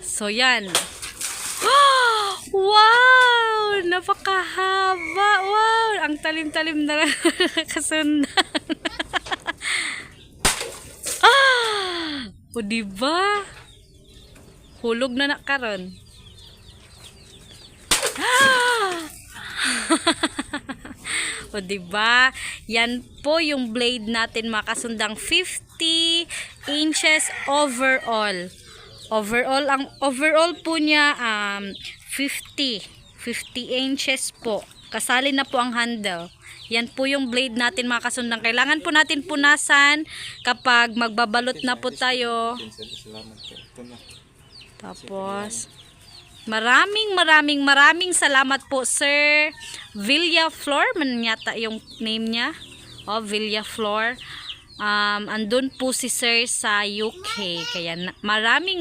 So, yan. Wow! Napakahaba. Wow! Ang talim-talim na kasundan. O, diba? Hulog na karon. O, diba? Yan po yung blade natin, mga kasundang 50 inches overall. Overall po niya 50 inches po. Kasali na po ang handle. Yan po yung blade natin, mga kasundang. Kailangan po natin punasan kapag magbabalot na po tayo. Tapos maraming salamat po, Sir Villaflor, man yata yung name niya. Villaflor. Andun po si Sir sa UK. Kaya maraming